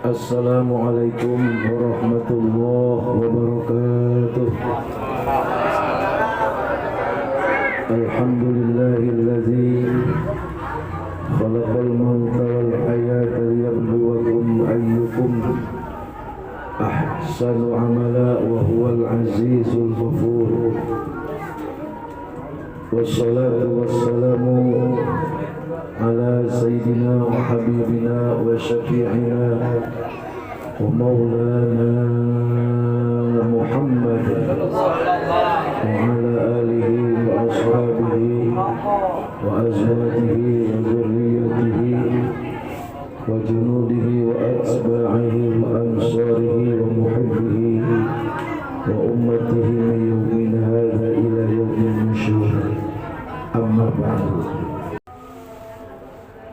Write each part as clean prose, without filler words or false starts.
Assalamualaikum warahmatullahi wabarakatuh. Alhamdulillahilladzi khalaqal mauta wal hayata liyabluwakum ayyukum ahsanu amala wa huwal azizul ghafur. Wassalatu wassalamu ala sayyidina wa habibina wa syafi'ina wa maulana Muhammad wa ala alihi wa ashabihi wa azwajihi wa dhurriyyatihi wa junudihi wa atba'ihi wa ansarihi wa muhibbihi wa ummatihi min yawmin hadha ila yawmin nusyur. Amma ba'du.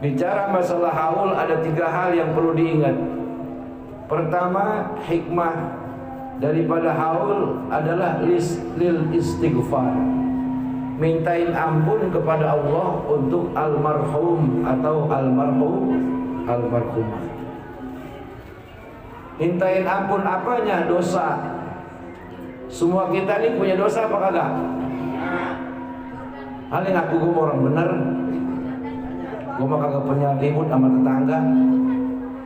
Bicara masalah haul ada 3 hal yang perlu diingat. Pertama, hikmah daripada haul adalah lil istighfar, mintain ampun kepada Allah untuk almarhum atau almarhumah. Mintain ampun apanya? Dosa. Semua kita ini punya dosa apa kagak? Hal yang aku orang bener. Gue mah kagak punya ribut sama tetangga.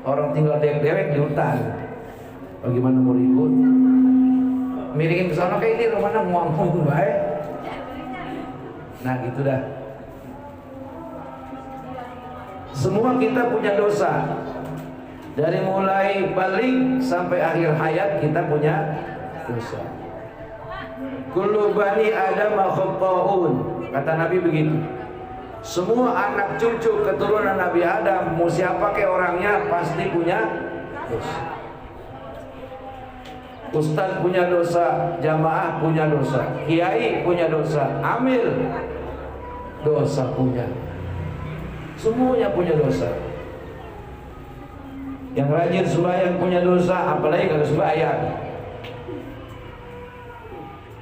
Orang tinggal dewek-dewek di hutan. Bagaimana mau ribut? Miringin ke sana kayak ini rumahnya ngomong baik. Nah gitu dah. Semua kita punya dosa. Dari mulai balik sampai akhir hayat kita punya dosa. Kullu bani Adam khata'un. Kata Nabi begitu. Semua anak cucu keturunan Nabi Adam, mau siapa ke orangnya pasti punya dosa. Ustaz punya dosa, jamaah punya dosa, kiai punya dosa, amil dosa punya. Semuanya punya dosa. Yang rajin sembahyang punya dosa, apalagi kalau sembahyang.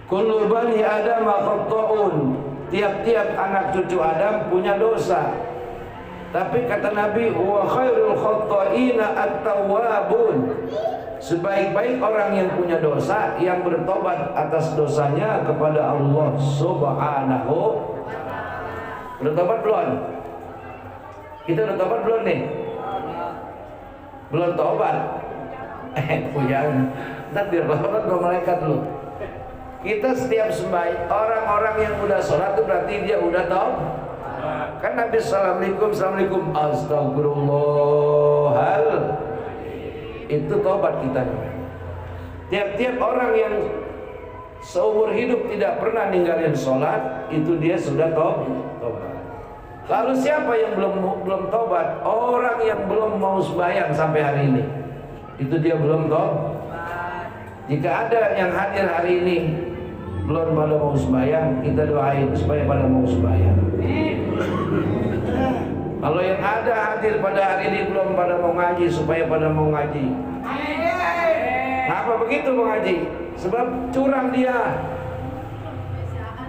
Kullu bani Adam khata'un. Tiap-tiap anak cucu Adam punya dosa. Tapi kata Nabi, wa khairul khata'ina at-tawwabun. Sebaik-baik orang yang punya dosa yang bertobat atas dosanya kepada Allah Subhanahu. Bertobat belum? Kita udah tobat belum nih? Belum tobat. Punya. Ntar biar tobat ke malaikat lu. Kita setiap sembahyang, orang-orang yang udah sholat itu berarti dia udah tahu. Kan Nabi Assalamualaikum, astagfirullahal. Itu tobat kita. Tiap-tiap orang yang seumur hidup tidak pernah ninggalin sholat, itu dia sudah tobat. Lalu siapa yang belum tobat? Orang yang belum mau sembahyang sampai hari ini, itu dia belum tobat. Jika ada yang hadir hari ini belum pada mau sembahyang, kita doain supaya pada mau sembahyang. Kalau yang ada hadir pada hari ini belum pada mau ngaji, supaya pada mau ngaji. Kenapa begitu mau ngaji? Sebab curang dia.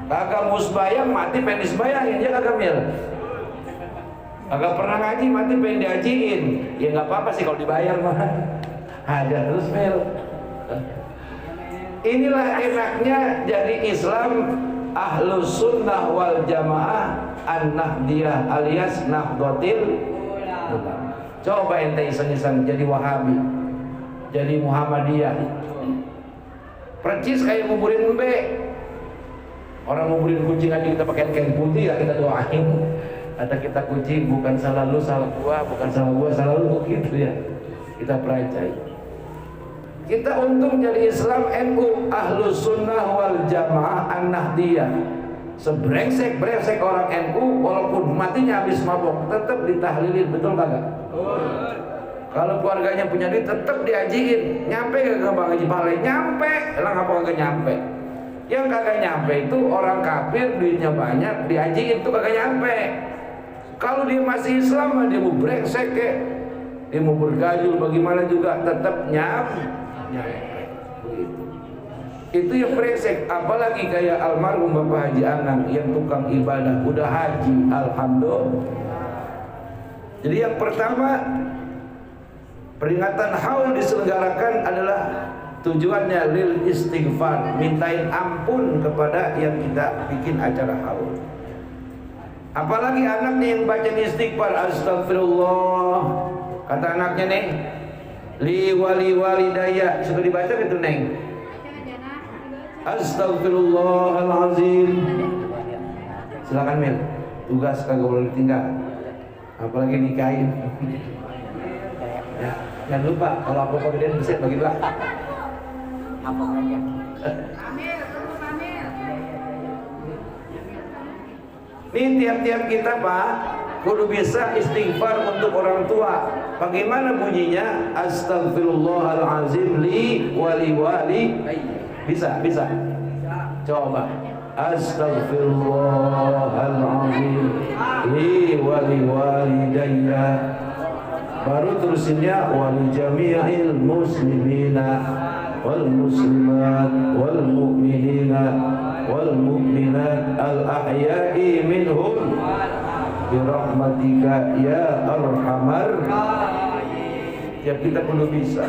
Kagak mau sembahyang, mati pengen disembayangin, dia kagak mil. Kagak pernah ngaji, mati pengen diajiin. Ya nggak apa-apa sih kalau dibayar mah. Ada terus mil. Inilah enaknya jadi Islam Ahlus Sunnah wal Jamaah An-Nahdiyah alias Nahdlatul Ulama. Coba ente iseng-iseng jadi Wahabi, jadi Muhammadiyah, percis kayak nguburin mbe. Orang nguburin kucing aja kita pakai kain putih ya, kita doain. Kata kita kucing, bukan salah lu, salah gua, bukan salah gua, salah lu, gitu ya. Kita percaya. Kita untung jadi Islam NU Ahlus Sunnah wal Jamaah An-Nahdiyah. Sebrengsek-brengsek orang NU, walaupun matinya habis mabok, tetap ditahlilin, betul kagak? Kalau keluarganya punya duit, tetap diajiin. Nyampe gak Bang Haji Pale? Nyampe. Lah ngapa kagak nyampe? Yang kagak nyampe itu orang kafir, duitnya banyak, diajiin itu kagak nyampe. Kalau dia masih Islam, dia mau brengsek ke, dia mau bergajul bagaimana juga tetap nyampe. Begitu. Itu yang brengsek. Apalagi kayak almarhum Bapak Haji Anang yang tukang ibadah, udah haji, alhamdulillah. Jadi yang pertama, Peringatan haul diselenggarakan adalah tujuannya lil istighfar, mintain ampun kepada yang kita bikin acara haul. Apalagi anaknya yang baca istighfar, astagfirullah. Kata anaknya nih, li wali walidaya, sudah dibaca gitu neng? Astagfirullahalazim. Silakan Mil, tugas kagak boleh ditinggal, apalagi nikahin. Ya, jangan lupa kalau apa gedean bisa bagi dua. Apa aja? Ini tiap-tiap kita Pak kudu bisa istighfar untuk orang tua. Bagaimana bunyinya? Astagfirullahalazim li wali wali. Bisa. Coba. Astagfirullahalazim li wali walidayya. Baru terusinnya wali jami'il muslimina wal muslimat wal mu'minina wal mu'minat al ahya'i minhum birahmatika ya arhamar. Ya kita perlu bisa.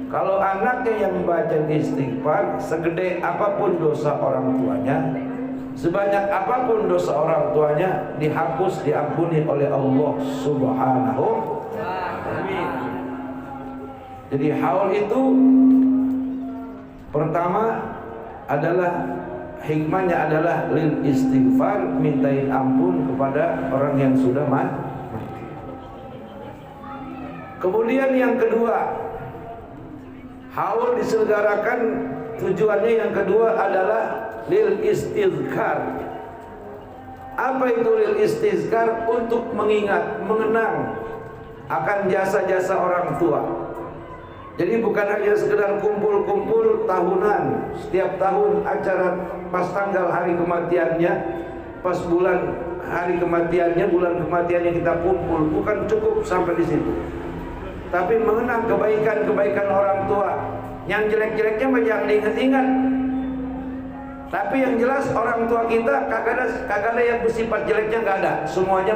Kalau anaknya yang baca istighfar, segede apapun dosa orang tuanya, sebanyak apapun dosa orang tuanya, dihapus, diampuni oleh Allah Subhanahu. Jadi haul itu pertama adalah hikmahnya adalah lil istighfar, mintain ampun kepada orang yang sudah mati. Kemudian yang kedua, haul diselenggarakan tujuannya yang kedua adalah lil istizkar. Apa itu lil istizkar? Untuk mengingat, mengenang akan jasa-jasa orang tua. Jadi bukan hanya sekedar kumpul-kumpul tahunan, setiap tahun acara pas tanggal hari kematiannya, pas bulan hari kematiannya, bulan kematiannya kita kumpul, bukan cukup sampai di situ. Tapi mengenang kebaikan-kebaikan orang tua. Yang jelek-jeleknya jangan diingat-ingat. Tapi yang jelas orang tua kita kagak ada yang bersifat jeleknya, nggak ada. Semuanya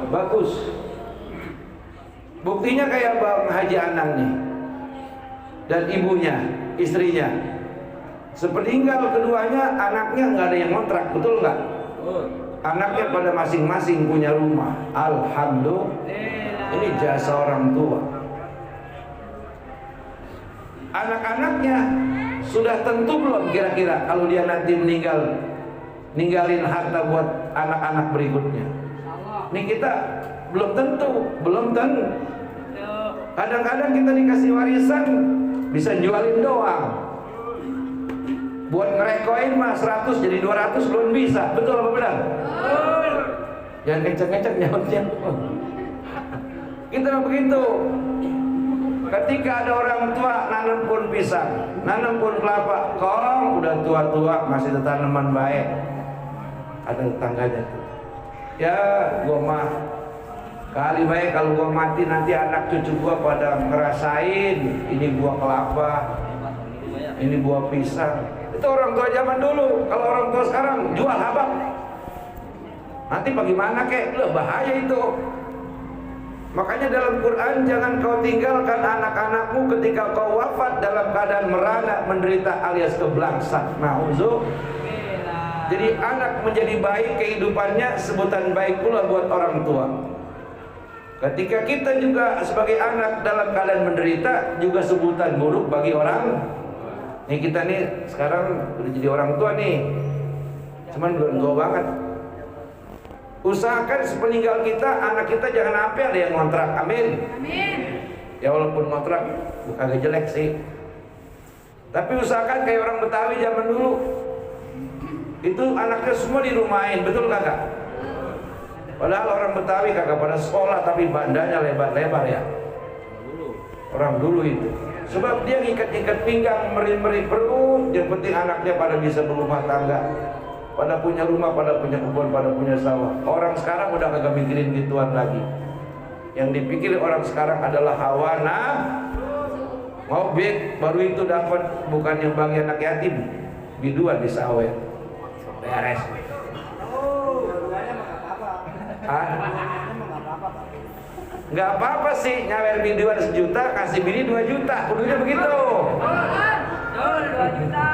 bagus. Buktinya kayak Bang Haji Anang nih dan ibunya, istrinya. Sepeninggal keduanya, anaknya nggak ada yang kontrak, betul nggak? Anaknya pada masing-masing punya rumah. Alhamdulillah. Ini jasa orang tua. Anak-anaknya sudah tentu belum kira-kira kalau dia nanti ninggalin harta buat anak-anak berikutnya? Ini kita belum tentu. Kadang-kadang kita dikasih warisan bisa jualin doang. Buat ngerekoin mah 100 jadi 200 belum bisa. Betul apa benar? Jangan kenceng-kenceng nyautnya. Kita begitu. Ketika ada orang tua nanam pohon pisang, nanam pohon kelapa, kong udah tua-tua masih tanaman baik. Ada tetangganya. Ya, gua mah kali baik kalau gua mati nanti anak cucu gua pada ngerasain ini buah kelapa, ini buah pisang. Itu orang tua zaman dulu. Kalau orang tua sekarang jual habak. Nanti bagaimana kek? Loh, bahaya itu. Makanya dalam Quran, jangan kau tinggalkan anak-anakmu ketika kau wafat dalam keadaan merana, menderita alias keblangsat. Jadi anak menjadi baik kehidupannya, sebutan baik pula buat orang tua. Ketika kita juga sebagai anak dalam keadaan menderita, juga sebutan buruk bagi orang. Nih kita nih sekarang udah jadi orang tua nih, cuman belum tua banget. Usahakan sepeninggal kita, anak kita jangan sampai ada yang ngontrak. Amin. Ya walaupun ngontrak bukan jelek sih, tapi usahakan kayak orang Betawi zaman dulu. Itu anaknya semua dirumahin, betul kagak? Padahal orang Betawi kagak pada sekolah, tapi bandanya lebar-lebar ya. Orang dulu itu. Sebab dia ngikat-ngikat pinggang, meri-meri perut, yang penting anaknya pada bisa berumah tangga, pada punya rumah, pada punya kebun, pada punya sawah. Orang sekarang udah kagak mikirin gituan lagi. Yang dipikir orang sekarang adalah hawa nafsu. Mau bed baru itu dapat, bukan yang bagi anak yatim, biduan di sawah. Beres. Nggak apa-apa sih nyawer biduan 1 juta, kasih bini 2 juta, kudunya begitu. 2 juta.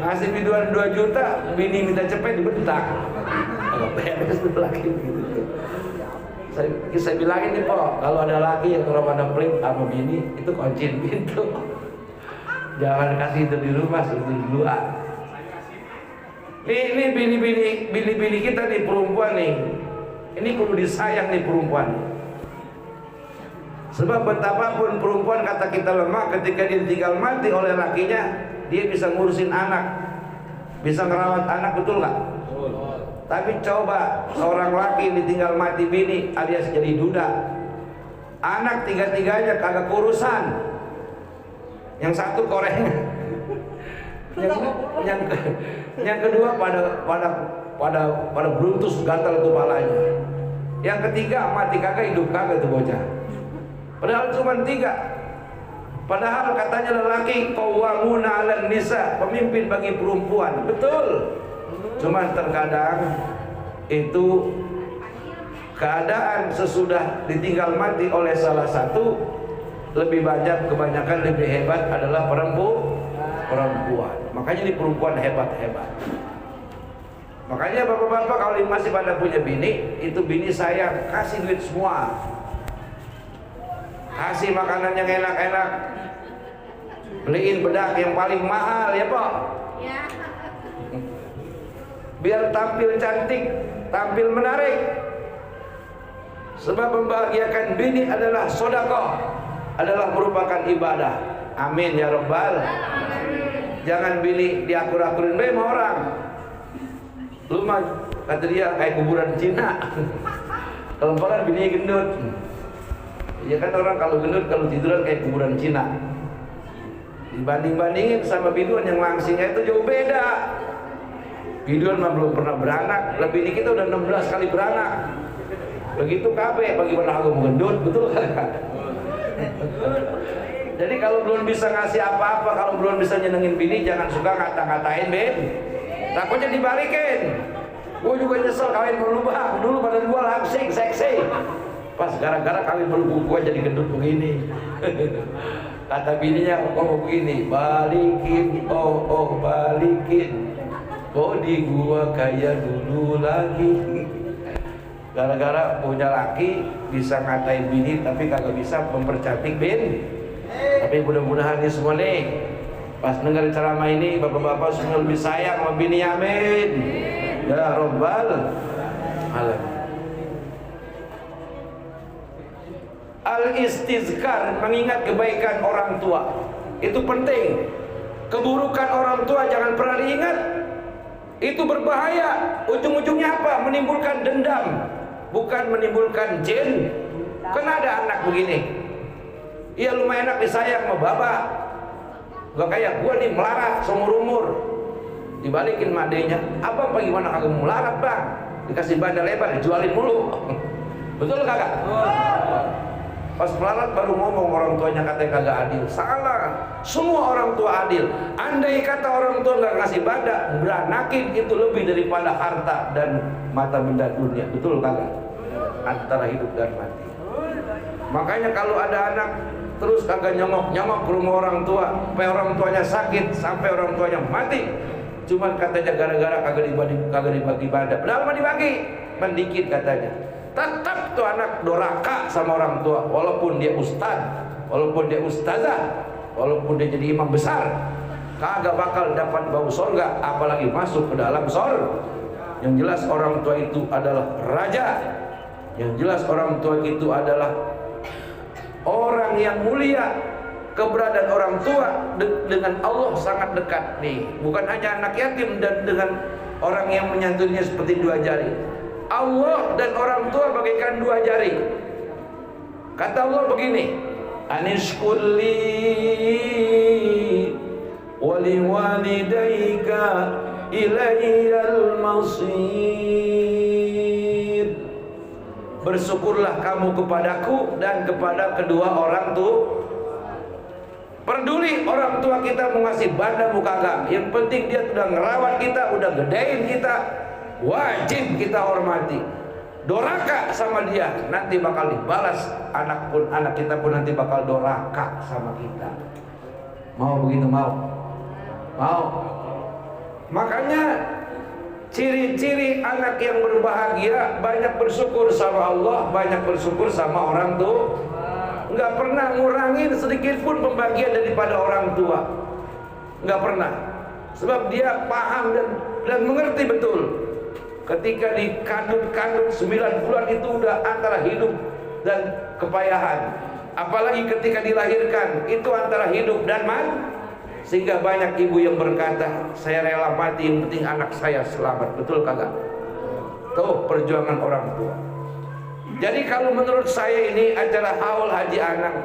Kasih biduan 2 juta, bini minta cepet dibentak. Kalau beres tuh laki gitu. Saya bilangin nih po, kalau ada laki yang kurang pada pelit sama bini, itu kunciin pintu. Jangan kasih itu di rumah, itu di luar. Ini bini-bini kita nih perempuan nih. Ini kudu disayang nih perempuan. Sebab betapapun perempuan kata kita lemah, ketika dia tinggal mati oleh lakinya, dia bisa ngurusin anak, bisa ngerawat anak, betul nggak? Tapi coba seorang laki ditinggal mati bini alias jadi duda, anak tiga-tiganya kagak kurusan, yang satu korengan, yang kedua pada beruntus gatal kepalanya, yang ketiga mati kagak hidup kagak tuh bocah. Padahal cuma 3. Padahal katanya lelaki qawwamuna 'alan nisa, pemimpin bagi perempuan. Betul. Cuma terkadang itu keadaan sesudah ditinggal mati oleh salah satu, kebanyakan lebih hebat adalah perempuan. Makanya di perempuan hebat-hebat. Makanya bapak-bapak kalau masih pada punya bini, itu bini sayang, kasih duit semua. Kasih makanan yang enak-enak, beliin bedak yang paling mahal ya Pak, biar tampil cantik, tampil menarik. Sebab membahagiakan bini adalah sedekah, adalah merupakan ibadah. Amin ya Rabbal. Jangan bini diakur-akurin sama orang. Lu mah kata dia kayak kuburan Cina. Kalau kan bininya gendut. Ya kan orang kalau gendut kalau tiduran kayak kuburan Cina. Dibanding-bandingin sama biduan yang langsingnya itu jauh beda. Biduan mah belum pernah beranak, lebih dikit udah 16 kali beranak. Begitu KB, bagaimana aku gendut, betul kan? Jadi kalau belum bisa ngasih apa-apa, kalau belum bisa nyenengin bini, jangan suka ngata-ngatain Ben. Takutnya dibalikin. Gue juga nyesel kawin dulu bang, dulu badan gue langsing, seksi. Pas gara-gara kawin dulu gue jadi gendut begini. Kata bininya ngomong begini, balikin, oh balikin, bodi gua kayak dulu lagi. Gara-gara punya laki bisa ngatain bini tapi kagak bisa mempercantik bin. Tapi mudah-mudahan ini semua nih pas dengar ceramah ini bapak-bapak semua lebih sayang sama bini, amin ya Rabbal alamin. Al-istizkar, mengingat kebaikan orang tua itu penting. Keburukan orang tua jangan pernah diingat, itu berbahaya. Ujung-ujungnya apa? Menimbulkan dendam, bukan menimbulkan jin. Kan ada anak begini, iya lumayan enak disayang sama bapak, gak kayak gua nih melarat seumur umur. Dibalikin madenya, abang bagaimana kagak melarat bang, dikasih bandar lebar dijualin mulu. Betul kagak? Pas melarat baru ngomong orang tuanya katanya kagak adil. Salah, semua orang tua adil. Andai kata orang tua nggak ngasih banda, beranakin itu lebih daripada harta dan mata benda dunia. Betul kagak? Antara hidup dan mati. Makanya kalau ada anak terus kagak nyamuk ke rumah orang tua, sampai orang tuanya sakit, sampai orang tuanya mati, cuman katanya gara-gara kagak dibagi banda. Padahal mah dibagi, mendikit katanya. Tetap tuh anak doraka sama orang tua, walaupun dia ustad, walaupun dia ustazah, walaupun dia jadi imam besar, kagak bakal dapat bau surga, apalagi masuk ke dalam surga. Yang jelas orang tua itu adalah raja, yang jelas orang tua itu adalah orang yang mulia. Keberadaan orang tua dengan Allah sangat dekat nih, bukan hanya anak yatim dan dengan orang yang menyantuninya seperti 2 jari. Allah dan orang tua bagaikan 2 jari. Kata Allah begini, anishkulli wali walidayka ilayyal masir. Bersyukurlah kamu kepadaku dan kepada kedua orang tua. Peduli orang tua kita mau ngasih banda muka kagak, yang penting dia sudah ngerawat kita, udah gedein kita, wajib kita hormati. doraka sama dia, nanti bakal dibalas. Anak kita pun nanti bakal doraka sama kita. Mau begitu? Mau? Makanya ciri-ciri anak yang berbahagia banyak bersyukur sama Allah, banyak bersyukur sama orang tua. Nggak pernah ngurangin sedikit pun pembagian daripada orang tua, nggak pernah. Sebab dia paham dan mengerti betul. Ketika dikandung 9 bulan itu udah antara hidup dan kepayahan. Apalagi ketika dilahirkan itu antara hidup dan mati. Sehingga banyak ibu yang berkata, saya rela mati yang penting anak saya selamat. Betul kagak? Tuh perjuangan orang tua. Jadi kalau menurut saya ini acara haul Haji Anang,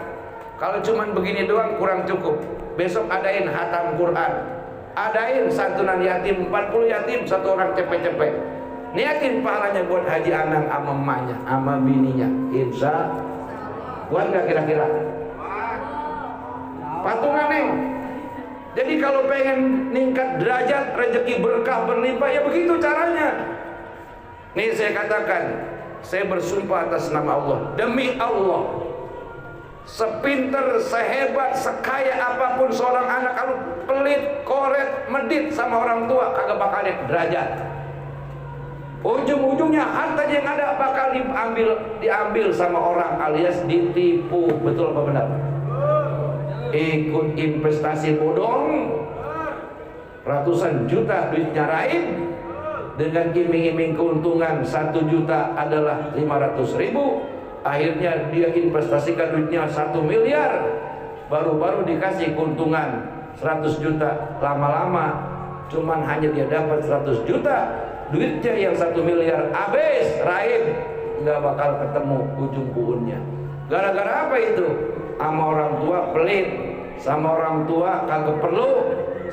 kalau cuman begini doang kurang cukup. Besok adain hatam Quran, adain santunan yatim, 40 yatim, 1 orang cepet-cepet. Niatin pahalanya buat Haji Anang sama emaknya, sama bininya. Insya buat gak kira-kira? Patungan nih. Jadi kalau pengen ningkat derajat, rezeki berkah berlimpah, ya begitu caranya. Nih saya katakan, saya bersumpah atas nama Allah, demi Allah, sepinter, sehebat, sekaya apapun seorang anak, kalau pelit, koret, medit sama orang tua, kagak bakal naik derajat. Ujung-ujungnya harta yang ada bakal diambil sama orang, alias ditipu. Betul apa benar? Ikut investasi bodong, ratusan juta duit nyarain, dengan iming-iming keuntungan 1 juta adalah 500.000. Akhirnya dia investasikan duitnya 1 miliar, baru-baru dikasih keuntungan 100 juta. Lama-lama cuman hanya dia dapat 100 juta, duitnya yang 1 miliar habis, rahim, nggak bakal ketemu ujung puunnya. Gara-gara apa itu? Sama orang tua pelit, sama orang tua kagak perlu,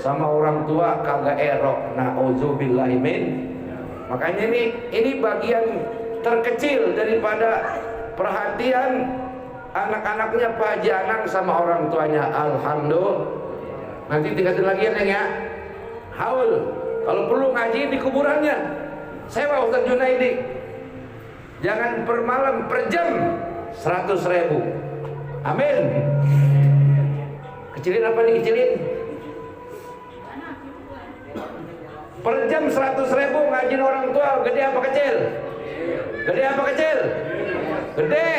sama orang tua kagak erok. Na'udzubillahi min. Makanya ini bagian terkecil daripada perhatian anak-anaknya Pak Haji Anang sama orang tuanya. Alhamdulillah. Nanti tingkatin lagi ya Neng ya. Haul. Kalau perlu ngaji di kuburannya. Sewa Ustaz Junaidi. Jangan per malam, per jam 100.000. Amin. Kecilin apa nih, kecilin? Per jam 100.000 ngajin orang tua. Gede apa kecil? Gede apa kecil? Gede.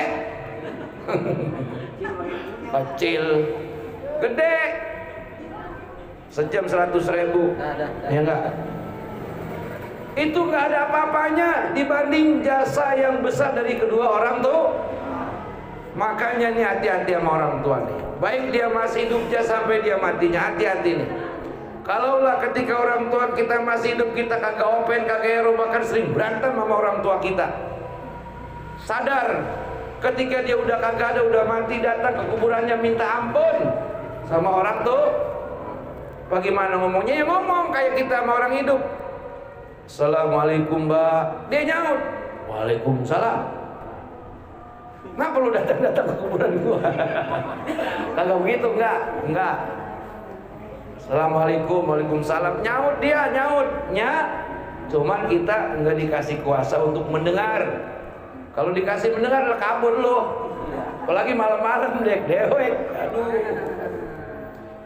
Kecil. Gede. Sejam 100.000. Ya enggak? Itu enggak ada apa-apanya dibanding jasa yang besar dari kedua orang tuh. Makanya nih hati-hati sama orang tua nih. Baik dia masih hidupnya sampai dia matinya, hati-hati nih. Kalaulah ketika orang tua kita masih hidup, kita kagak open, kagak hero, bahkan sering berantem sama orang tua kita. Sadar, ketika dia udah kagak ada, udah mati, datang ke kuburannya minta ampun sama orang tuh. Bagaimana ngomongnya? Ya ngomong kayak kita sama orang hidup. Assalamualaikum Mbak. Dia nyaut, Waalaikumsalam. Kenapa lu datang-datang ke kuburan gua? Kagak begitu, enggak. Assalamualaikum, waalaikumsalam. Nyaut dia, nyautnya. Cuman kita enggak dikasih kuasa untuk mendengar. Kalau dikasih mendengar lah kabur lu. Apalagi malam-malam dewek. Aduh.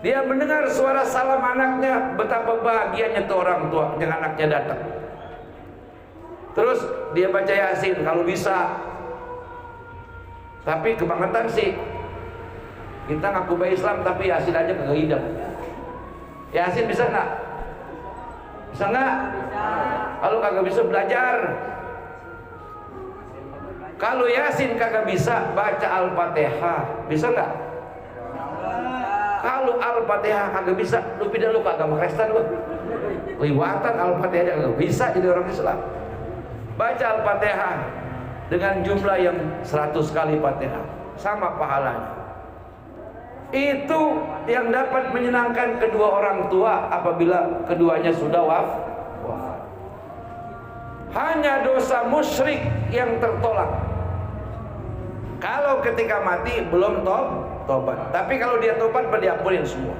Dia mendengar suara salam anaknya, betapa bahagianya tuh orang tua yang anaknya datang. Terus dia baca Yasin kalau bisa. Tapi kebangetan sih, kita ngaku bayi Islam tapi Yasin aja kagak hidap. Yasin bisa nggak? Bisa nggak? Kalau kagak bisa belajar. Kalau Yasin kagak bisa, baca Al-Fatihah. Bisa nggak? Kalau Al-Fatihah kagak bisa, lu pindah lu ke agama Kristen lu. Liwatan Al-Fatihah aja kagak bisa jadi orang Islam. Baca Al-Fatihah dengan jumlah yang 100 kali Fatihah, sama pahalanya. Itu yang dapat menyenangkan kedua orang tua apabila keduanya sudah wafat. Hanya dosa musyrik yang tertolak. Kalau ketika mati belum tobat. Tapi kalau dia tobat diampunin semua.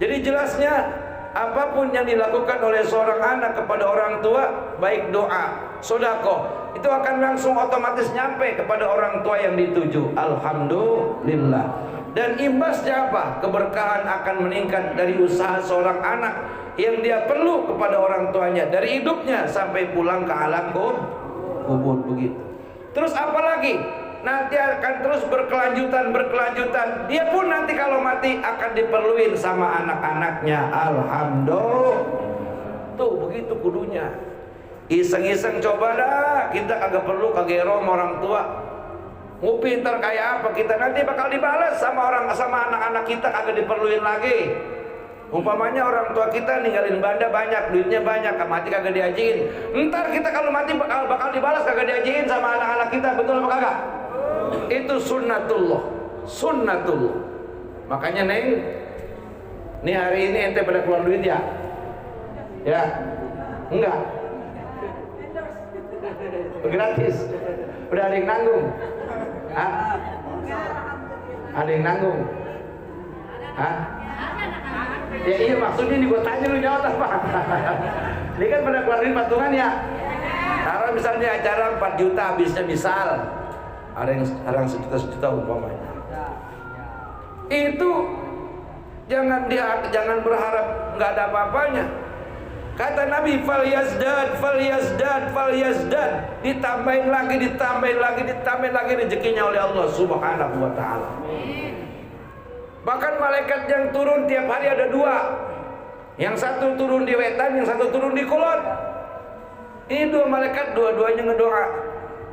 Jadi jelasnya, apapun yang dilakukan oleh seorang anak kepada orang tua, baik doa, sedekah, itu akan langsung otomatis nyampe kepada orang tua yang dituju. Alhamdulillah. Dan imbasnya apa? Keberkahan akan meningkat dari usaha seorang anak yang dia perlu kepada orang tuanya dari hidupnya sampai pulang ke alam kubur begitu. Terus apa lagi? Nanti akan terus berkelanjutan. Dia pun nanti kalau mati akan diperluin sama anak-anaknya. Alhamdulillah. Tuh begitu kudunya. Iseng-iseng coba dah, kita kagak perlu kagero sama orang tua. Mau pintar kayak apa kita nanti bakal dibalas sama anak-anak kita, kagak diperluin lagi. Umpamanya orang tua kita ninggalin banda banyak, duitnya banyak, mati kagak diajiin. Ntar kita kalau mati bakal dibalas kagak diajiin sama anak-anak kita, betul apa kagak? Itu sunnatullah. Makanya Neng, nih hari ini ente pada keluar duit ya? Ya? Enggak? Gratis? Udah ada yang nanggung? Hah? Ada yang nanggung? Hah? Ya iya, maksudnya nih gue tanya lu jawab apa? Ini kan pada keluarin patungan ya? Taruh misalnya acara 4 juta habisnya misal, ada yang sekarang sejuta umpamanya. Itu jangan berharap nggak ada apa-apanya. Kata Nabi, fal yazdad, ditambahin lagi rezekinya oleh Allah Subhanahu wa taala. Bahkan malaikat yang turun tiap hari ada 2. Yang satu turun di Wetan, yang satu turun di Kulon. Ini 2 malaikat, dua-duanya ngedoa.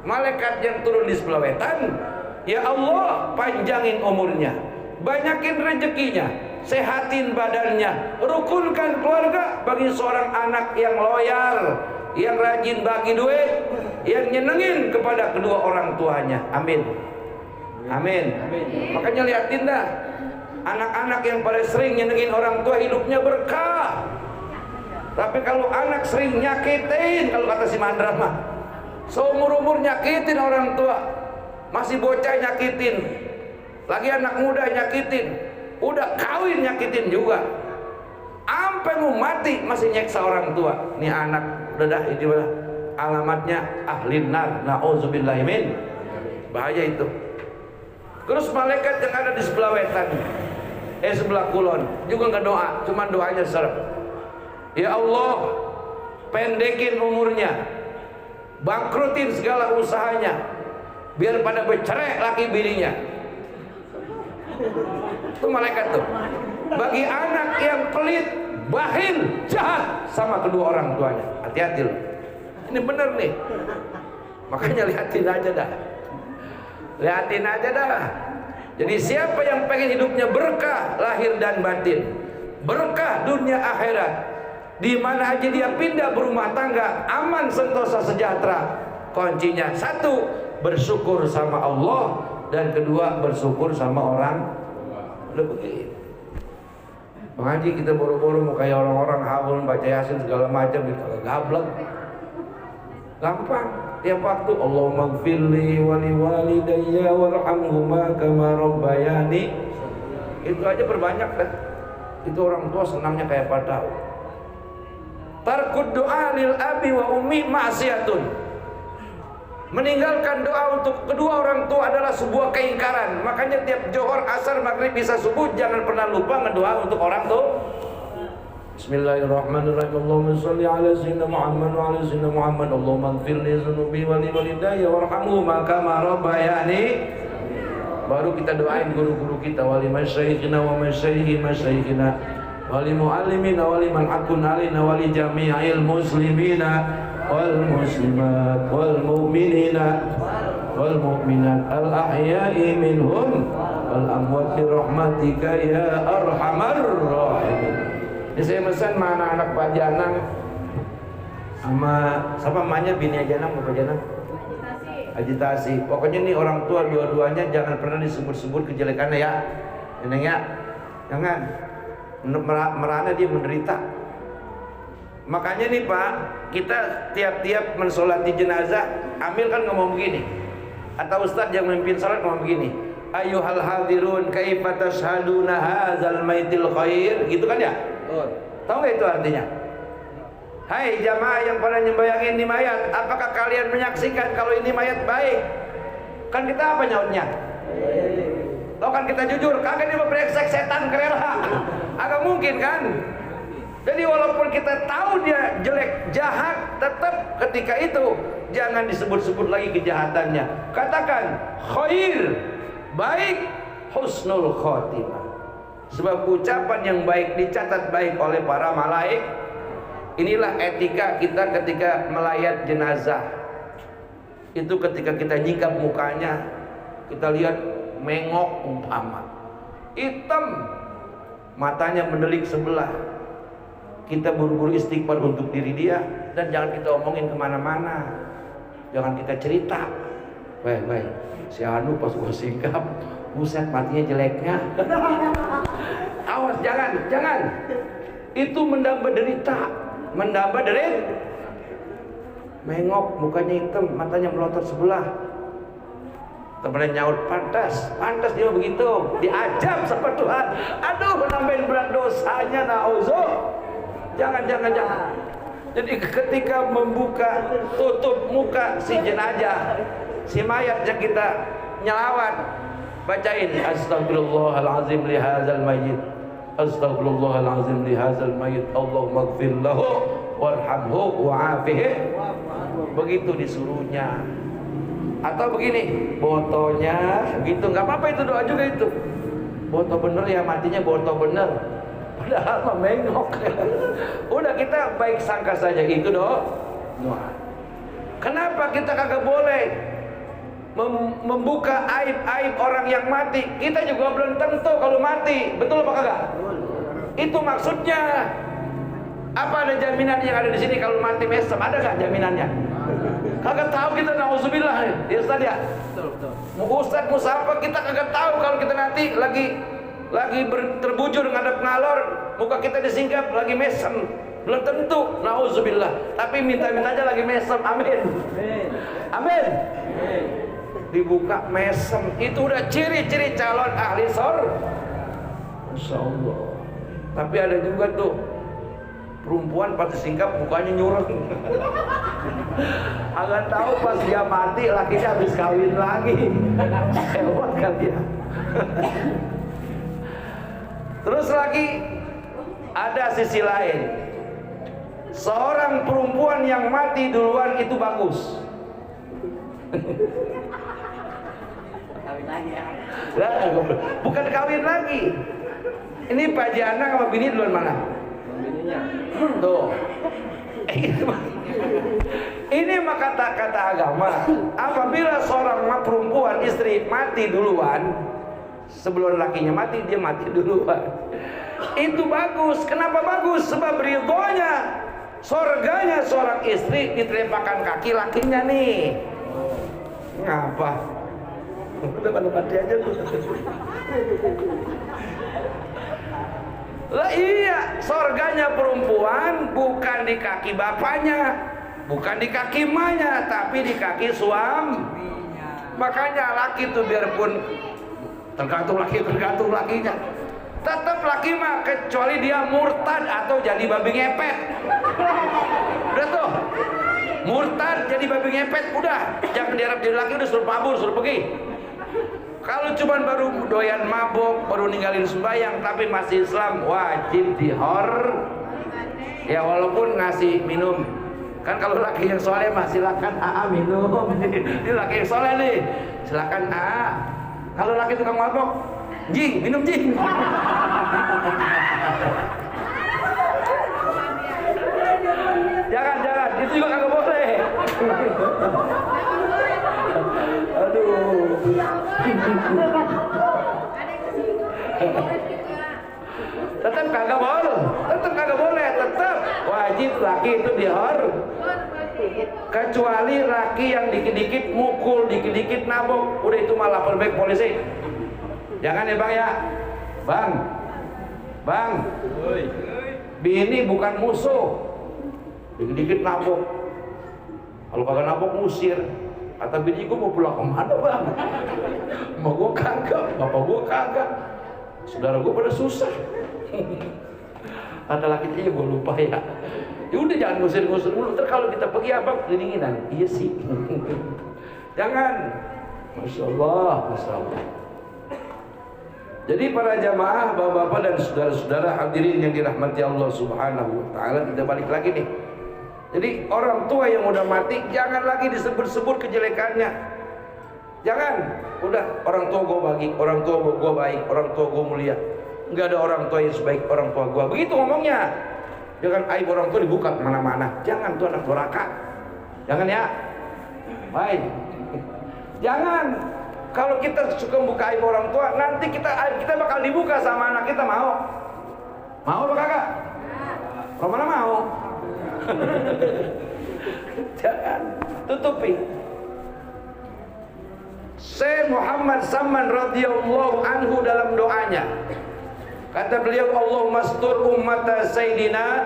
Malaikat yang turun di sebelah Wetan, ya Allah, panjangin umurnya, banyakin rezekinya, sehatin badannya, rukunkan keluarga bagi seorang anak yang loyal, yang rajin bagi duit, yang nyenengin kepada kedua orang tuanya. Amin. Makanya liatin dah, anak-anak yang pada sering nyenengin orang tua hidupnya berkah. Tapi kalau anak sering nyakitin, kalau kata si Mandra mah, seumur-umur nyakitin orang tua, masih bocah nyakitin, lagi anak muda nyakitin, udah kawin nyakitin juga, sampai mau mati masih nyeksa orang tua. Nih anak udah dah, ini udah alamatnya ahlin nar, na'udzubillahi min. Bahaya itu. Terus malaikat yang ada di sebelah Wetan, sebelah Kulon juga nggak doa, cuma doanya serem. Ya Allah, pendekin umurnya, bangkrutin segala usahanya, biar pada bercerai laki bininya. Itu malaikat tuh. Bagi anak yang pelit, bakhil, jahat sama kedua orang tuanya, hati-hati loh. Ini bener nih. Makanya lihatin aja dah. Jadi siapa yang pengen hidupnya berkah lahir dan batin, berkah dunia akhirat, di mana aja dia pindah berumah tangga aman, sentosa, sejahtera, kuncinya 1, bersyukur sama Allah, dan 2, bersyukur sama orang. Lebih mengaji kita boro-boro mau kayak orang-orang haul baca yasin segala macam, gitu gablek. Gampang tiap waktu, Allahumma gfirli wa liwalidayya warhamhuma kama rabbayani. Itu aja berbanyak dah. Itu orang tua senangnya kayak apa tahu. Tarkud doa lil abi wa ummi ma'siyatun. Meninggalkan doa untuk kedua orang tua adalah sebuah keingkaran. Makanya tiap johor, asar, maghrib, bisa subuh jangan pernah lupa ngedoa untuk orang tua. Bismillahirrahmanirrahim. Allahumma sholli ala sayyidina Muhammad wa ala sayyidina Muhammad. Allahumma ighfir li dzunubi wa li walidayya warhamhuma kama rabbayani. Baru kita doain guru-guru kita, wali masyayikhina wa masyayikhi masyayikhina, wali muallimina wali man hakun alina wali jami'il muslimina wal muslimat wal mu'minina wal mu'minat al ahya'i minhum wal amwati rahmatika ya arhamar rahimin. Ini saya pesan sama anak-anak Pak Janang, sama siapa namanya, bini Janang, Bapak Janang? Agitasi. Pokoknya nih orang tua dua-duanya jangan pernah disebut-sebut kejelekannya ya. Neneng ya, jangan. Merana dia menderita. Makanya nih Pak, kita tiap-tiap mensolati jenazah, Amil kan ngomong begini, atau Ustadz yang memimpin salat ngomong begini, ayyuhal hadirun kaifa tashhaduna hadzal maitil khair, gitu kan ya? Tahu nggak itu artinya? Hai jamaah yang pada nyembayangin ini mayat, apakah kalian menyaksikan kalau ini mayat baik? Kan kita apa nyautnya? Tahu kan kita jujur, kagak dia bereksek setan kerela. Agak mungkin kan? Jadi walaupun kita tahu dia jelek, jahat, tetap ketika itu jangan disebut-sebut lagi kejahatannya. Katakan khair, baik, husnul khotimah. Sebab ucapan yang baik dicatat baik oleh para malaik. Inilah etika kita ketika melayat jenazah. Itu ketika kita nyingkap mukanya, kita lihat mengok umpama hitam, matanya mendelik sebelah, kita buru-buru istighfar untuk diri dia, dan jangan kita omongin kemana-mana, jangan kita cerita. Weh, si Anu pas gua singkap, buset matinya jeleknya. Awas, jangan. Itu menambah derita. Mengok, mukanya hitam, matanya melotot sebelah. Temennya nyaut, pantas dia begitu, diajab sama Tuhan. Aduh, nambahin berat dosanya, na'udzubillah. Jangan. Jadi ketika membuka, tutup muka si jenazah, si mayat yang kita nyelawat, bacain astagfirullahalazim li hadzal mayyit, astagfirullahalazim li hadzal mayyit, Allahumma ighfir lahu warhamhu wa'afihi. Begitu disuruhnya. Atau begini, botonya gitu, nggak apa-apa itu, doa juga itu. Boto bener ya, matinya boto bener. Padahal mah mengok. Udah, kita baik sangka saja, itu doa. Kenapa kita kagak boleh membuka aib-aib orang yang mati? Kita juga belum tentu kalau mati, betul apa kagak? Itu maksudnya. Apa ada jaminan yang ada di sini kalau mati mesem? Ada nggak jaminannya? Kagak tahu kita, na'udzubillah ya Ustaz ya. Betul. Ustaz musafah kita kagak tahu kalau kita nanti lagi terbujur ngadep ngalor, muka kita disingkap lagi mesem. Belum tentu, na'udzubillah. Tapi minta-minta aja lagi mesem. Amin. Dibuka mesem, itu udah ciri-ciri calon ahli surga. Insyaallah. Tapi ada juga tuh perempuan pas disingkap mukanya nyureng. Agak tahu pas dia mati lakinya habis kawin lagi. Hebat kan dia. Terus lagi ada sisi lain. Seorang perempuan yang mati duluan itu bagus. Kawin lagi ya. Bukan kawin lagi. Ini Pak Jana sama bini duluan mana? Tuh. Ini mah kata-kata agama. Apabila seorang perempuan istri mati duluan, sebelum lakinya mati, dia mati duluan. Itu bagus. Kenapa bagus? Sebab ridhonya, surganya seorang istri ditelepakan kaki lakinya nih. Ngapa? Udah pada mati aja tuh. Lah iya, surganya perempuan bukan di kaki bapaknya, bukan di kaki emaknya, tapi di kaki suaminya. Makanya laki tuh biarpun tergantung lakinya, tetap laki mah, kecuali dia murtad atau jadi babi ngepet. Udah tuh, murtad jadi babi ngepet, udah jangan diharap jadi laki, udah suruh mabur, suruh pergi. Kalau cuman baru doyan mabok, baru ninggalin sembahyang tapi masih Islam, wajib dihor. Ya walaupun ngasih minum. Kan kalau laki yang soleh mah silakan AA minum. Ini laki yang soleh nih, silakan AA. Kalau laki tukang mabok, jing minum jing. Jangan, itu juga kagak boleh. Aduh. Tetap kagak boleh, tetap wajib laki itu dihor. Kecuali laki yang dikit-dikit mukul, dikit-dikit nabok, udah itu malah lapor baik polisi. Jangan ya Bang ya. Bang. Bini bukan musuh. Dikit-dikit nabok. Kalau kagak nabok musir. Kata bini gue mau pulang kemana Bang? Emak gue kagak, bapak gue kagak, saudara gue pada susah. Kata laki iya gue lupa ya. Ya udah jangan ngusir-ngusir dulu. Ntar kalau kita pergi abang kedinginan. Iya sih. Jangan. Masya Allah, Masya Allah. Jadi para jamaah, bapak-bapak dan saudara-saudara hadirin yang dirahmati Allah Subhanahu wa taala, kita balik lagi nih. Jadi orang tua yang udah mati jangan lagi disebut-sebut kejelekannya. Jangan. Udah orang tua gue baik, orang tua gue baik, orang tua gue mulia. Enggak ada orang tua yang sebaik orang tua gue. Begitu ngomongnya. Jangan aib orang tua dibuka kemana-mana. Jangan tuh anak durhaka. Jangan ya. Baik. Jangan. Kalau kita suka buka aib orang tua, nanti kita bakal dibuka sama anak kita, mau? Mau apa kagak? Romana mau? Jangan. Tutupi. Syekh Muhammad Saman radhiyallahu anhu dalam doanya, kata beliau, Allahumma astur ummata Sayyidina,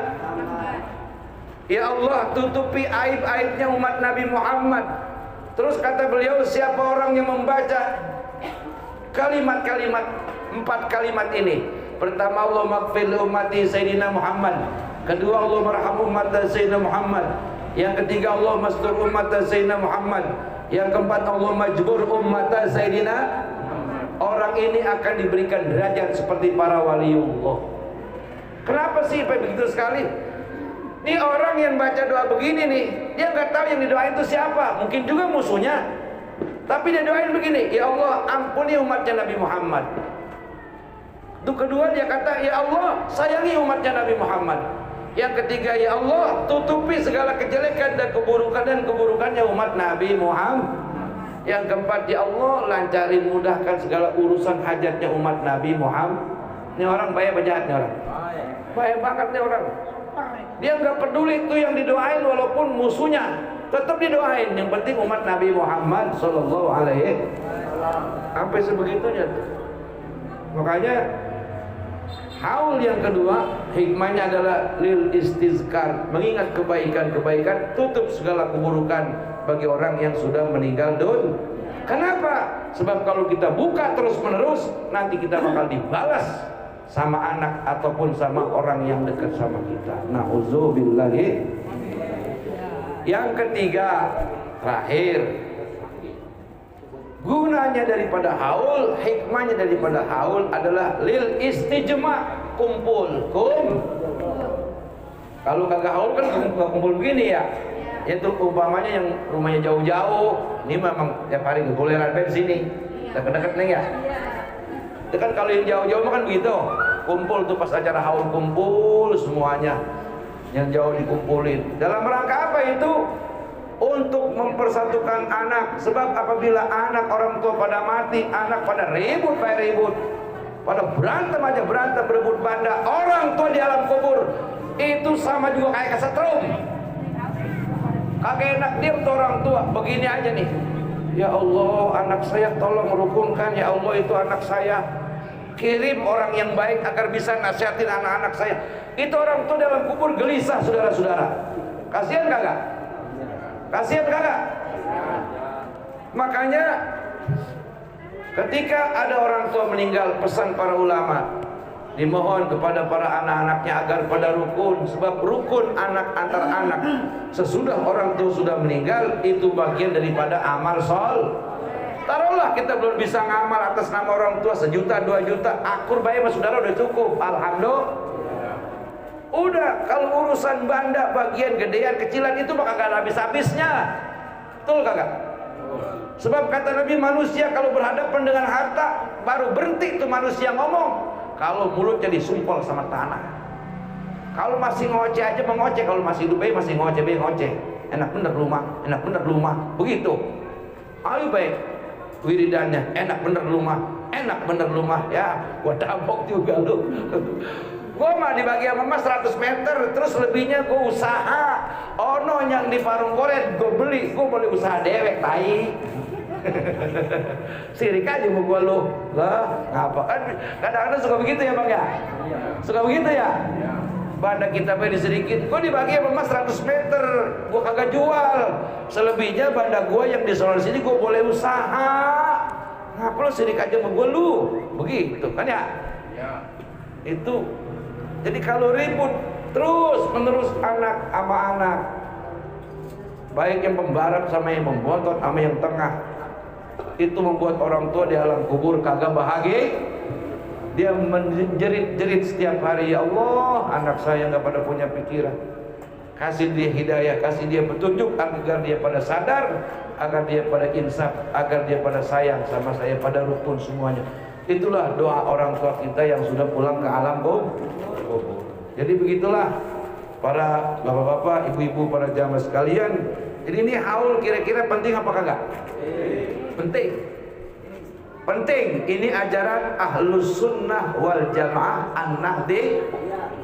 ya Allah tutupi aib-aibnya umat Nabi Muhammad. Terus kata beliau, siapa orang yang membaca kalimat-kalimat, 4 kalimat ini, pertama Allah maghfir ummati Sayyidina Muhammad, kedua Allah marham ummata Sayyidina Muhammad, yang ketiga Allah mastur ummata Sayyidina Muhammad, yang keempat Allah majbur ummata Sayyidina, orang ini akan diberikan derajat seperti para waliullah. Kenapa sih begitu sekali? Ini orang yang baca doa begini nih, dia nggak tahu yang didoain itu siapa. Mungkin juga musuhnya, tapi dia doain begini, ya Allah ampuni umatnya Nabi Muhammad. Itu kedua dia kata, ya Allah sayangi umatnya Nabi Muhammad. Yang ketiga, ya Allah tutupi segala kejelekan dan keburukannya umat Nabi Muhammad. Yang keempat, ya Allah lancarin, mudahkan segala urusan hajatnya umat Nabi Muhammad. Ini orang baik apa jahat nih orang? Baik banget nih orang. Dia nggak peduli itu yang didoain walaupun musuhnya, tetap didoain. Yang penting umat Nabi Muhammad Sallallahu Alaihi Wasallam. Sampai sebegitunya tuh. Makanya haul yang kedua hikmahnya adalah lil istizkar, mengingat kebaikan-kebaikan, tutup segala keburukan bagi orang yang sudah meninggal dunia. Kenapa? Sebab kalau kita buka terus-menerus, nanti kita bakal dibalas sama anak ataupun sama orang yang dekat sama kita. Na'udzubillahi. Yang ketiga, terakhir, gunanya daripada haul, hikmahnya daripada haul adalah lil istijma', kumpul. Kalau kagak haul kan kumpul begini ya. Itu umpamanya yang rumahnya jauh-jauh, ini memang tiap hari kegoleran bensin nih. Dekat-dekat nih ya. Itu kan kalau yang jauh-jauh kan begitu, kumpul tuh pas acara haul, kumpul semuanya, yang jauh dikumpulin. Dalam rangka apa itu? Untuk mempersatukan anak. Sebab apabila anak orang tua pada mati, anak pada ribut, pada berantem aja, berantem berebut banda. Orang tua di alam kubur itu sama juga kayak kesetrum. Kagak enak diam tuh orang tua. Begini aja nih, ya Allah anak saya tolong rukunkan, ya Allah itu anak saya. Kirim orang yang baik agar bisa nasihatin anak-anak saya. Itu orang tua dalam kubur gelisah, saudara-saudara. Kasihan kagak? Kasihan kagak? Makanya ketika ada orang tua meninggal, pesan para ulama, dimohon kepada para anak-anaknya agar pada rukun. Sebab rukun anak antar anak sesudah orang tua sudah meninggal itu bagian daripada amal sol. Taruhlah kita belum bisa ngamal atas nama orang tua 1 juta 2 juta, akur baik mas saudara udah cukup, alhamdulillah. Udah, kalau urusan banda bagian gedean kecilan itu maka gak ada habis-habisnya. Betul kagak? Sebab kata Nabi, manusia kalau berhadapan dengan harta baru berhenti tuh manusia ngomong. Kalau mulutnya disumpal sama tanah. Kalau masih ngoceh aja mengoceh, kalau masih hidup masih ngoceh. Enak bener rumah, enak bener rumah. Begitu. Ayo baik wiridannya, enak bener rumah, ya. Gua tabok juga lu. Gua mah dibagi sama mas 100 meter, terus lebihnya gua usaha. Ono yang di Parung Koret gua beli usaha dewek tai. Sirik aja mau gua lu. Lah, ngapa kan kadang-kadang suka begitu ya, Bang ya? Suka begitu ya? Banda kita beli sedikit, gua dibagi sama mas 100 meter, gua kagak jual. Selebihnya banda gua yang di sono sini gua boleh usaha. Ngapa lu sirik aja sama gua lu? Begitu kan ya? Itu Jadi kalau ribut terus menerus anak sama anak, baik yang pembarap sama yang membontot sama yang tengah, itu membuat orang tua di alam kubur kagak bahagia. Dia menjerit-jerit setiap hari, ya Allah, anak saya nggak pada punya pikiran. Kasih dia hidayah, kasih dia petunjuk agar dia pada sadar, agar dia pada insaf, agar dia pada sayang sama saya, pada rukun semuanya. Itulah doa orang tua kita yang sudah pulang ke alam kubur. Jadi begitulah para bapak-bapak, ibu-ibu, para jamaah sekalian. Jadi ini haul kira-kira penting apa kagak? Penting. Penting. Ini ajaran Ahlus Sunnah wal Jamaah An-Nahdi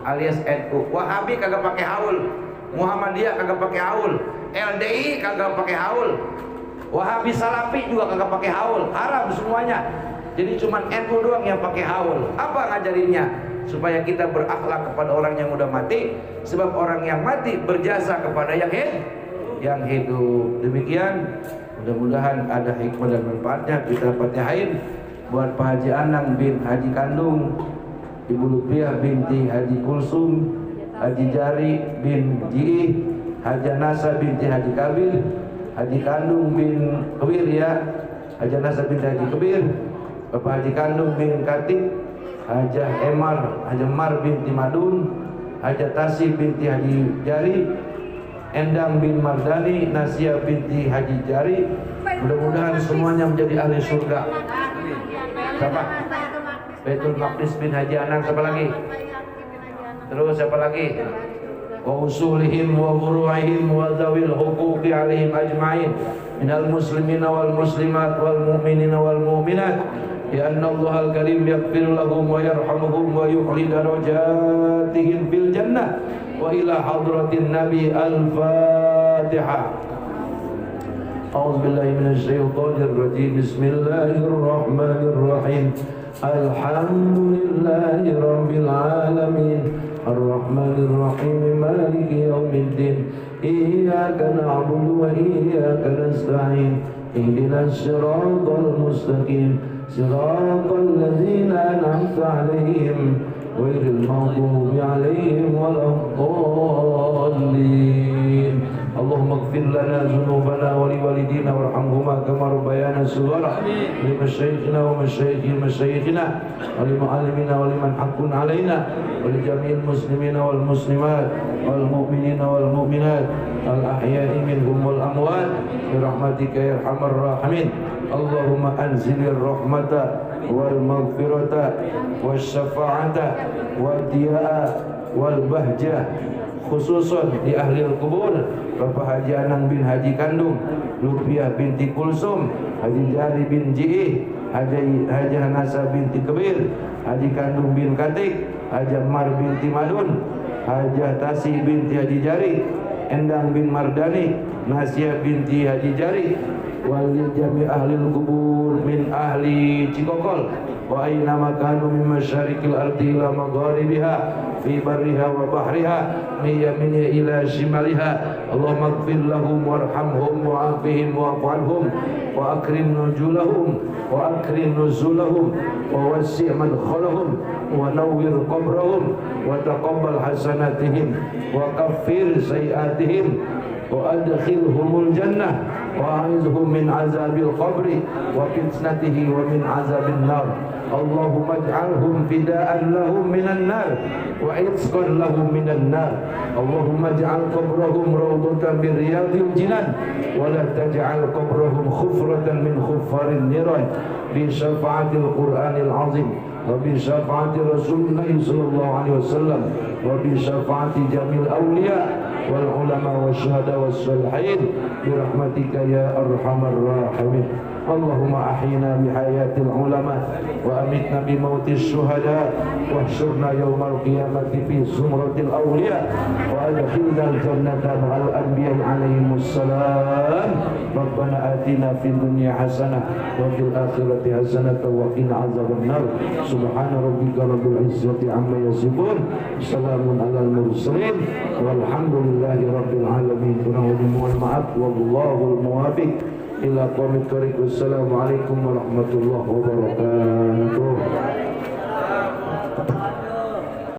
alias NU. Wahabi kagak pakai haul, Muhammadiyah kagak pakai haul, LDI kagak pakai haul, Wahabi Salafi juga kagak pakai haul. Haram semuanya. Jadi cuma NU doang yang pakai haul. Apa ngajarinnya? Supaya kita berakhlak kepada orang yang udah mati, sebab orang yang mati berjasa kepada yang hidup. Demikian, mudah-mudahan ada hikmah dan manfaatnya. Kita fatihain buat Pak Haji Anang bin Haji Kandung, Ibu Lutfiah binti Haji Kulsum, Haji Jari bin Jiih, Haji Nasa binti Haji Kabir, Haji Kandung bin Kebir ya, Haji Nasa binti Haji Kebir, Bapak Haji Kandung bin Katib, Hajah Mar binti Madun, Hajah Tasih binti Haji Jari, Endang bin Mardani, Nasia binti Haji Jari. Mudah-mudahan semuanya menjadi ahli surga. Siapa? Baitul Maqdis bin Haji Anang. Siapa lagi? Terus siapa lagi? Wa usulihim wa furu'ihim wa zawil huquqi alaihim ajma'in minal muslimina wal muslimat wal mu'minina wal mu'minat. Ya anna Allahal Karim yaghfir lahum wa yarhamuhum wa yu'li darajatihim fil jannah. Wa ila hadratin Nabi al-Fatihah. A'udzu billahi minasy syaithanir rajim. Bismillahirrahmanirrahim. Alhamdulillahi rabbil alamin. Ar-Rahmanir Rahim. Maliki yaumiddin. Iyyaka na'budu wa iyyaka nasta'in. Ihdinas siratal mustaqim. صراط الذين أنعمت عليهم غير المغضوب عليهم ولا الضالين. اللهم اغفر لنا ذنوبنا ولوالدينا وارحمهما كما ربيانا صغارا. لمشايخنا ومشايخ مشايخنا ولمعلمنا ولمن حق علينا ولجميع المسلمين والمسلمات والمؤمنين والمؤمنات الأحياء منهم والأموات برحمتك يا أرحم الراحمين. اللهم أنزل الرحمة والمغفرة والشفاعة والضياء والبهجة khususan di ahli kubur, Bapak Haji Anang bin Haji Kandung, Lutfiah binti Kulsum, Haji Jari bin Jiih, Haji Hanasa binti Kebir, Haji Kandung bin Katik, Haji Mar binti Madun, Haji Tasih binti Haji Jari, Endang bin Mardani, Nasia binti Haji Jari, wali jami ahli kubur min ahli Cikokol, wa aina makanu min masyarikil ardi ila magharibiha fi barriha wa bahriha min yaminiha ila shimaliha. Allahumma ighfir lahum warhamhum wa'afihim wa'fu anhum wa akrim nuzulahum wa wasi' madkhalahum wa nawwir qabrahum wa taqabbal hasanatihim wa kaffir sayiatihim wa adkhilhumul jannah wa a'izhum min azabil qabri wa fitnatihi wa min azabin nar. Allahumma ij'alhum fida'an lahum minan nar wa itqan lahum minan nar. Allahumma ij'al qabrahum rawdatan min riyadil jinan wa la taj'al qabrahum khufratan min khuffarin niran bi syafa'atil Qur'anil azim wa bi syafa'ati Rasulullah sallallahu alaihi wasallam wa bi syafa'ati jamil awliya wal ulama wasyuhada wassalihin bi rahmatika ya arhamar rahimin. Allahumma ahyina bihayatil ulama wa amitna bimautis syuhada wahsyurna yawmal qiyamati fi zumratil awliya wa adkhilna al-jannata ma'al anbiya'i alaihimus salam. Rabbana atina fid dunya hasanah wa fil akhirati hasanah wa qina azabannar. Subhana rabbika rabbil izzati amma yasifun. Salamun alal mursalin walhamdulillahi rabbil alamin. Mohon maaf, wallahul muwaffiq ila qawmit thariq. Wassalamualaikum warahmatullahi wabarakatuh.